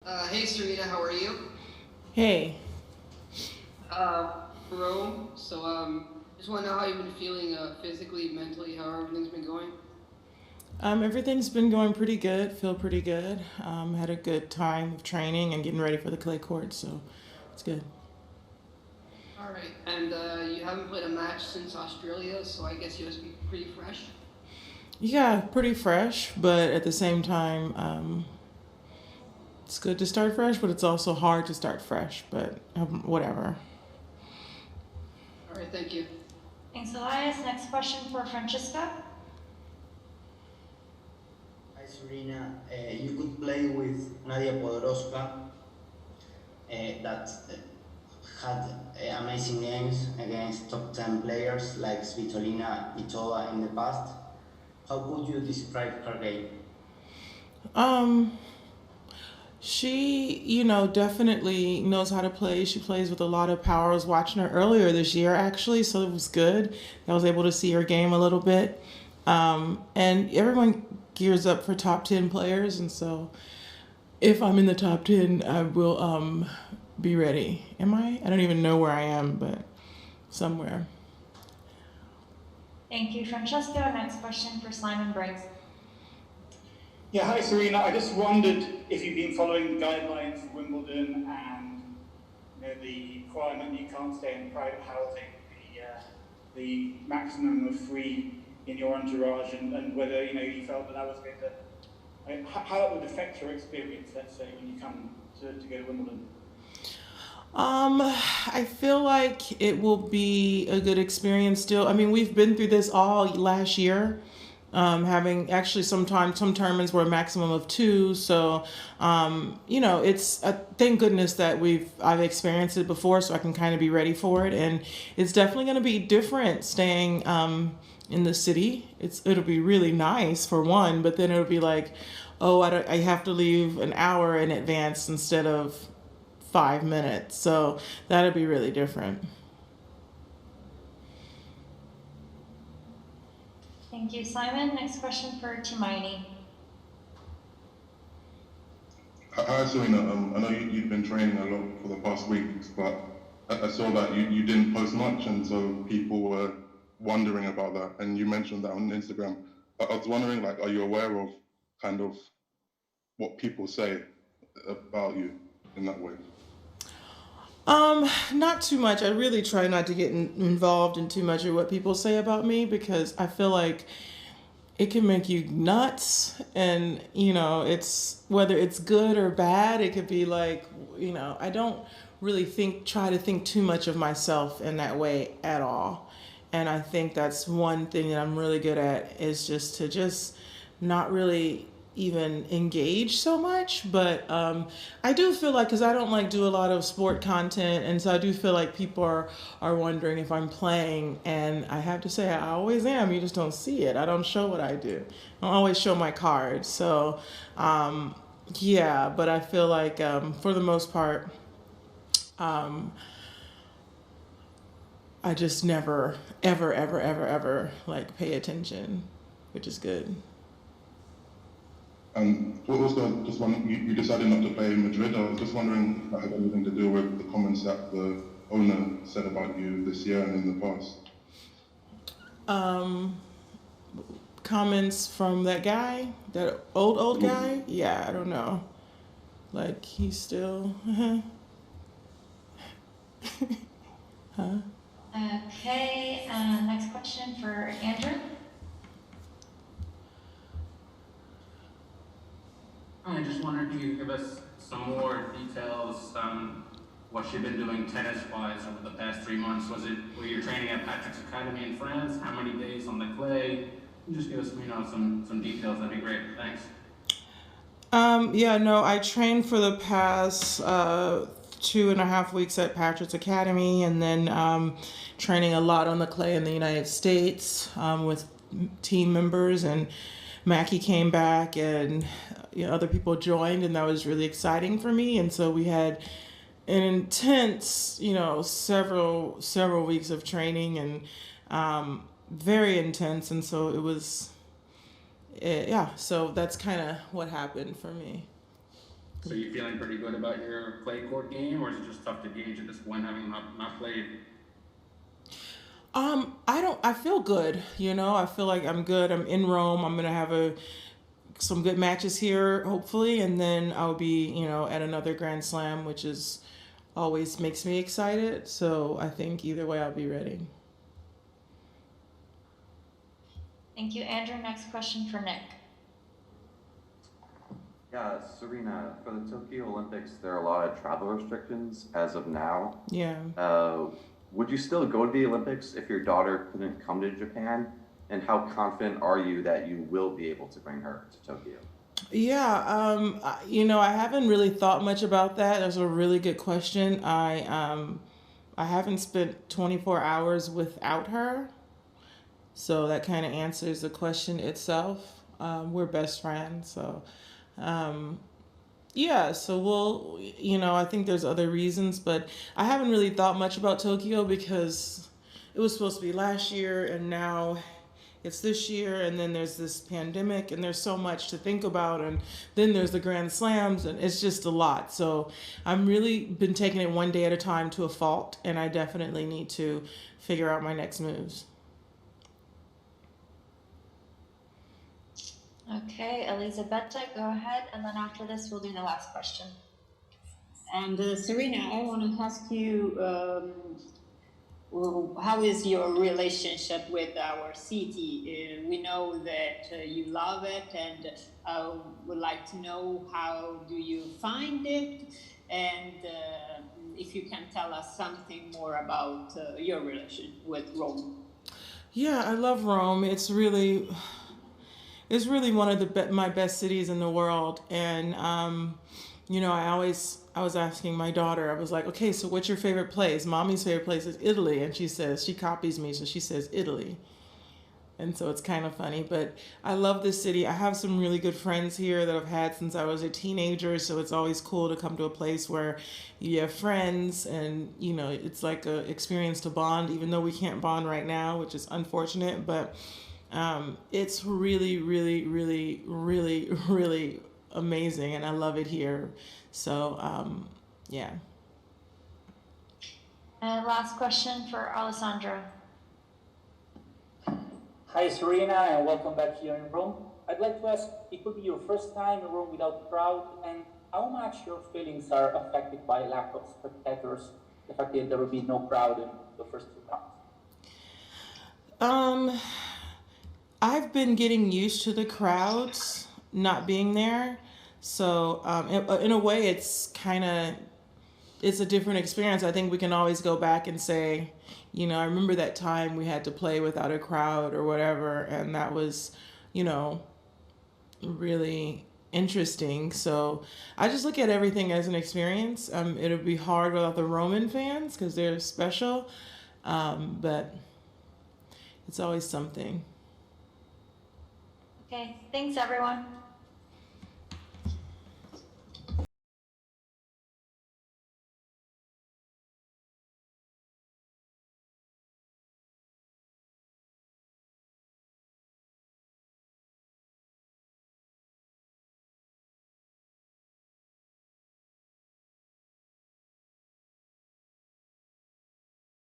Hey Serena, how are you? Hey, Bro. Just want to know how you've been feeling physically, mentally, how everything's been going. everything's been going pretty good. Feel pretty good. Had a good time of training and getting ready for the clay court, so it's good. All right, and you haven't played a match since Australia, so I guess you must be pretty fresh. Yeah, pretty fresh, but at the same time, it's good to start fresh, but it's also hard to start fresh. But whatever. All right, thank you. Thanks, Elias. Next question for Francesca. Hi Serena, you could play with Nadia Podoroska that had amazing games against top 10 players like Svitolina Itova in the past. How could you describe her game? Um, she, definitely knows how to play. She plays with a lot of power. I was watching her earlier this year, actually, so it was good. I was able to see her game a little bit. And everyone gears up for top 10 players, and so if I'm in the top 10, I will be ready. Am I? I don't even know where I am, but somewhere. Thank you, Francesca. Next question for Simon Briggs. Yeah, hi Serena. I just wondered if you've been following the guidelines for Wimbledon and the requirement that you can't stay in private housing, the maximum of three in your entourage, and whether you felt that that was going to, how it would affect your experience, let's say, when you come to go to Wimbledon. I feel like it will be a good experience still. I mean, we've been through this all last year. Having actually sometimes some tournaments were a maximum of two, so it's thank goodness that I've experienced it before, so I can kind of be ready for it, and it's definitely going to be different staying in the city. It'll be really nice for one, but then it'll be like, oh, I have to leave an hour in advance instead of 5 minutes. So that'll be really different. Thank you, Simon. Next question for Tumaini. Hi, Serena. I know you've been training a lot for the past weeks, but I saw that you didn't post much, and so people were wondering about that. And you mentioned that on Instagram. I was wondering, like, are you aware of kind of what people say about you in that way? Not too much. I really try not to get involved in too much of what people say about me because I feel like it can make you nuts, and it's whether it's good or bad. It could be like, I don't really try to think too much of myself in that way at all. And I think that's one thing that I'm really good at is just not really even engage so much. But I do feel like, because I don't like do a lot of sport content, and so I do feel like people are wondering if I'm playing, and I have to say I always am. You just don't see it. I don't show what I do. I don't always show my cards. So yeah, but I feel like for the most part, um, I just never ever ever ever ever like pay attention, which is good. And also, just wondering, you decided not to play in Madrid. I was just wondering if that had anything to do with the comments that the owner said about you this year and in the past. Um, Comments from that guy, that old guy. Yeah, I don't know. Like he's still, huh? Okay, next question for Andrew. I just wondered if you could give us some more details on what you've been doing tennis-wise over the past 3 months. Were you training at Patrick's Academy in France? How many days on the clay? Just give us, some details. That'd be great. Thanks. Yeah, no, I trained for the past 2.5 weeks at Patrick's Academy, and then training a lot on the clay in the United States with team members. And Mackie came back, and other people joined, and that was really exciting for me. And so we had an intense, several weeks of training, and very intense. And so it was, yeah. So that's kind of what happened for me. So you feeling pretty good about your clay court game, or is it just tough to gauge at this point, having not played? I feel good, you know. I feel like I'm good. I'm in Rome. I'm gonna have some good matches here, hopefully, and then I'll be, you know, at another Grand Slam, which is always makes me excited. So I think either way, I'll be ready. Thank you, Andrew. Next question for Nick. Yeah, Serena, for the Tokyo Olympics, there are a lot of travel restrictions as of now. Yeah. Would you still go to the Olympics if your daughter couldn't come to Japan? And how confident are you that you will be able to bring her to Tokyo? Yeah, you know, I haven't really thought much about that. That's a really good question. I haven't spent 24 hours without her, so that kind of answers the question itself. We're best friends, so yeah. So we'll, you know, I think there's other reasons, but I haven't really thought much about Tokyo because it was supposed to be last year, and now it's this year, and then there's this pandemic, and there's so much to think about, and then there's the Grand Slams, and it's just a lot. So I'm really been taking it one day at a time to a fault, and I definitely need to figure out my next moves. Okay, Elisabetta, go ahead, and then after this, we'll do the last question. And Serena, I want to ask you, how is your relationship with our city? We know that you love it, and I would like to know how do you find it, and if you can tell us something more about your relation with Rome. Yeah, I love Rome. It's really one of my best cities in the world, and you know, I was asking my daughter, I was like, okay, so what's your favorite place? Mommy's favorite place is Italy, and she copies me, so she says Italy. And so it's kind of funny, but I love this city. I have some really good friends here that I've had since I was a teenager, so it's always cool to come to a place where you have friends, and you know, it's like a experience to bond, even though we can't bond right now, which is unfortunate, but it's really, really, really, really, really amazing, and I love it here. So, yeah. And last question for Alessandro. Hi, Serena, and welcome back here in Rome. I'd like to ask, it could be your first time in Rome without crowd, and how much your feelings are affected by lack of spectators, the fact that there will be no crowd in the first 2 rounds? I've been getting used to the crowds not being there. So in a way, it's a different experience. I think we can always go back and say, you know, I remember that time we had to play without a crowd or whatever, and that was, you know, really interesting. So I just look at everything as an experience. It'll be hard without the Roman fans because they're special, but it's always something. Okay, thanks everyone.